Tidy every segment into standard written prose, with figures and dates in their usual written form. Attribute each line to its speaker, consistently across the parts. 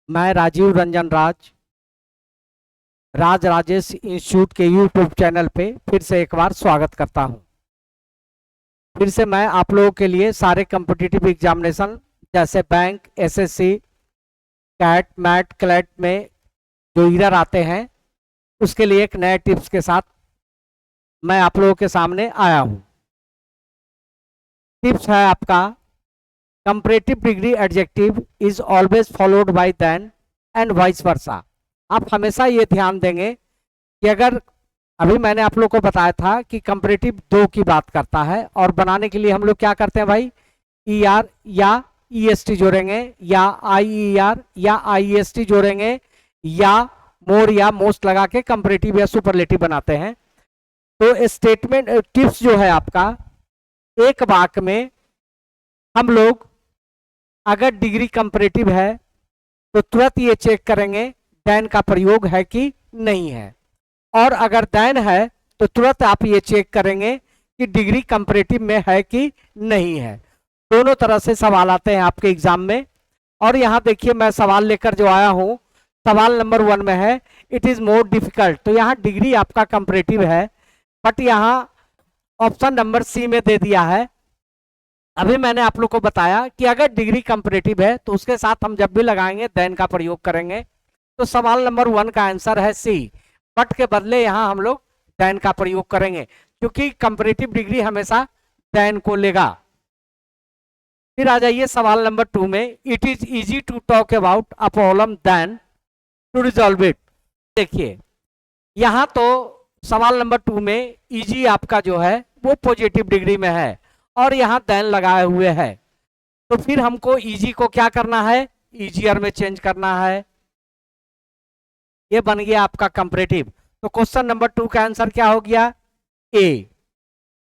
Speaker 1: मैं राजीव रंजन राज राजेश इंस्टीट्यूट के YouTube channel पे फिर से एक बार स्वागत करता हूं। फिर से मैं आप लोगों के लिए सारे कॉम्पिटिटिव एग्जामिनेशन जैसे bank, SSC, CAT, MAT, CLAT में जो एरर आते हैं उसके लिए एक नए टिप्स के साथ मैं आप लोगों के सामने आया हूं। टिप्स है आपका, comparative degree adjective is always followed by than and vice versa. आप हमेशा ये ध्यान देंगे कि अगर अभी मैंने आप लोग को बताया था कि कंपैरेटिव दो की बात करता है और बनाने के लिए हम लोग क्या करते हैं भाई, ई आर या ईएसटी जोड़ेंगे या आईईआर या आईएसटी जोड़ेंगे या मोर या मोस्ट लगा के कंपैरेटिव या सुपरलेटिव बनाते हैं। तो स्टेटमेंट टिप्स जो है आपका, एक वाक्य में हम लोग अगर डिग्री कंपैरेटिव है तो तुरंत ये चेक करेंगे देन का प्रयोग है कि नहीं है, और अगर देन है तो तुरंत आप ये चेक करेंगे कि डिग्री कंपैरेटिव में है कि नहीं है। दोनों तरह से सवाल आते हैं आपके एग्जाम में। और यहाँ देखिए मैं सवाल लेकर जो आया हूं, सवाल नंबर 1 में है इट इज मोर डिफिकल्ट। तो यहाँ डिग्री आपका कंपैरेटिव है, बट यहाँ ऑप्शन नंबर सी में दे दिया है। अभी मैंने आप लोग को बताया कि अगर डिग्री कंपैरेटिव है तो उसके साथ हम जब भी लगाएंगे देन का प्रयोग करेंगे। तो सवाल नंबर 1 का आंसर है सी, बट के बदले यहां हम लोग देन का प्रयोग करेंगे क्योंकि कंपैरेटिव डिग्री हमेशा देन को लेगा। फिर आ जाइए सवाल नंबर 2 में, it is easy to talk about a problem than to resolve it. देखिए यहां तो सवाल नंबर 2 में इजी आपका जो है वो पॉजिटिव डिग्री में है और यहां देन लगाए हुए है। तो फिर हमको इजी को क्या करना है, इजियर में चेंज करना है। ये बन गया आपका कंपैरेटिव। तो क्वेश्चन नंबर 2 का आंसर क्या हो गया, ए।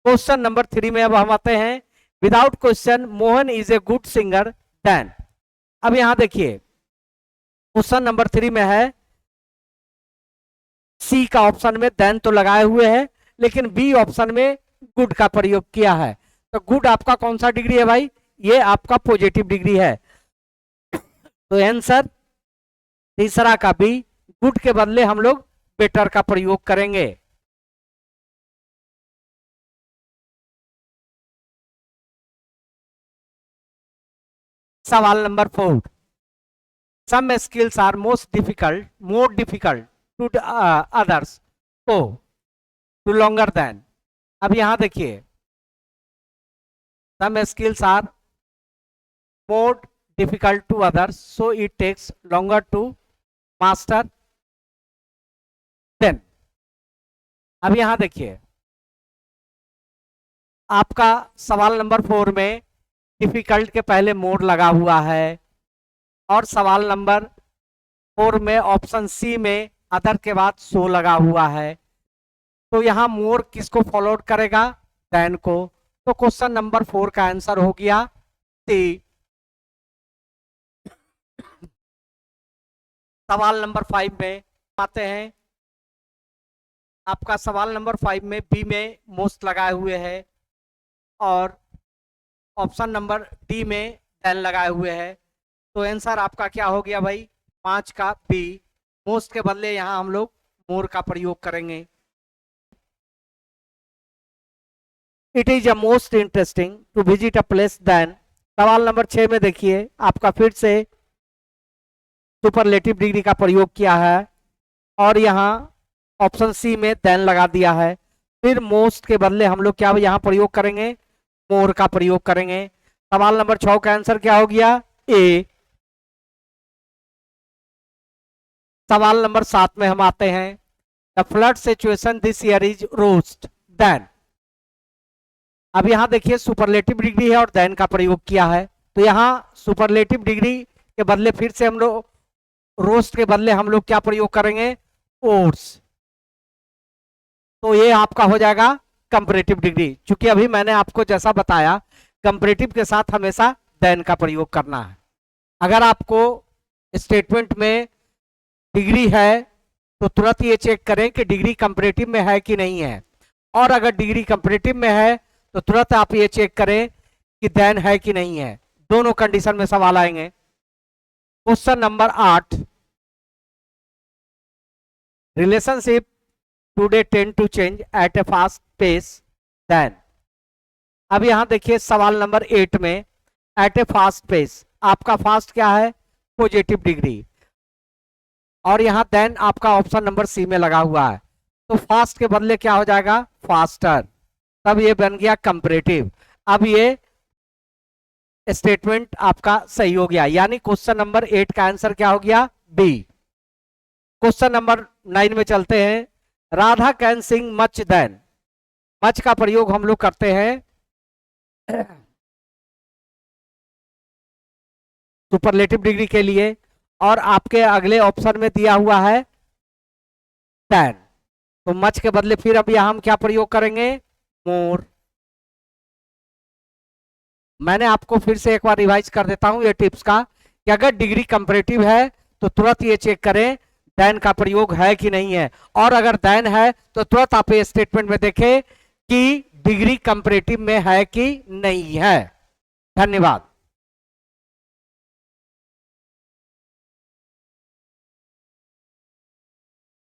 Speaker 1: क्वेश्चन नंबर 3 में अब हम आते हैं, without question Mohan is a good singer than. अब यहां देखिए क्वेश्चन नंबर 3 में है सी का ऑप्शन में देन तो लगाए हुए हैं, लेकिन बी ऑप्शन में गुड का प्रयोग किया है। तो गुड आपका कौन सा डिग्री है भाई, ये आपका पॉजिटिव डिग्री है। तो आंसर तीसरा का बी, गुड के बदले हम लोग बेटर का प्रयोग करेंगे। सवाल number 4, some skills are more difficult to others तो टू लॉन्गर देन। अब यहां देखिए some skills are more difficult to others so it takes longer to master than. अब यहां देखिए आपका सवाल नंबर 4 में डिफिकल्ट के पहले मोर लगा हुआ है और सवाल नंबर 4 में ऑप्शन सी में अदर के बाद सो लगा हुआ है। तो यहां मोर किसको फॉलोड करेगा, देन को। तो क्वेश्चन नंबर 4 का आंसर हो गया सी। सवाल नंबर 5 में आते हैं, आपका सवाल नंबर 5 में बी में मोस्ट लगाए हुए हैं और ऑप्शन नंबर डी में देन लगाए हुए हैं। तो आंसर आपका क्या हो गया भाई, 5 का बी। मोस्ट के बदले यहां हम लोग मोर का प्रयोग करेंगे। It is a most interesting to visit a place than. सवाल नंबर 6 में देखिए आपका फिर से सुपरलेटिव डिग्री का प्रयोग किया है और यहां ऑप्शन सी में देन लगा दिया है। फिर मोस्ट के बदले हम लोग क्या यहां प्रयोग करेंगे, मोर का प्रयोग करेंगे। सवाल नंबर 6 का आंसर क्या हो गया, ए। सवाल नंबर 7 में हम आते हैं, the flood situation this year is worst than. अब यहां देखिए सुपरलेटिव डिग्री है और देन का प्रयोग किया है। तो यहां सुपरलेटिव डिग्री के बदले फिर से हम लोग रोस्ट के बदले हम लोग क्या प्रयोग करेंगे, ओट्स। तो ये आपका हो जाएगा कंपैरेटिव डिग्री। क्योंकि अभी मैंने आपको जैसा बताया कंपैरेटिव के साथ हमेशा देन का प्रयोग करना है। अगर आपको स्टेटमेंट में डिग्री है तो तुरंत ये चेक करें कि डिग्री कंपैरेटिव में है कि नहीं है, और अगर डिग्री कंपैरेटिव में है तो तुरंत आप ये चेक करें कि देन है कि नहीं है। दोनों कंडीशन में सवाल आएंगे। Question number 8, relationship today tend to change at a fast pace than. अब यहां देखिए सवाल नंबर 8 में एट ए फास्ट पेस, आपका फास्ट क्या है, पॉजिटिव डिग्री, और यहां देन आपका ऑप्शन नंबर सी में लगा हुआ है, तो फास्ट के बदले क्या हो जाएगा, फास्टर, तब ये बन गया कंपैरेटिव। अब ये स्टेटमेंट आपका सही हो गया, यानी क्वेश्चन नंबर 8 का आंसर क्या हो गया, बी। क्वेश्चन नंबर 9 में चलते हैं। Radha can sing much than, much का प्रयोग हम लोग करते हैं सुपरलेटिव डिग्री के लिए, और आपके अगले ऑप्शन में दिया हुआ है देन, तो मच के बदले फिर अब यहां हम क्या प्रयोग करेंगे, मोर। मैंने आपको फिर से एक बार रिवाइज कर देता हूं ये टिप्स का, कि अगर डिग्री कंपैरेटिव है तो तुरंत ये चेक करें देन का प्रयोग है कि नहीं है, और अगर देन है तो तुरंत आप ये स्टेटमेंट में देखें कि डिग्री कंपैरेटिव में है कि नहीं है। धन्यवाद।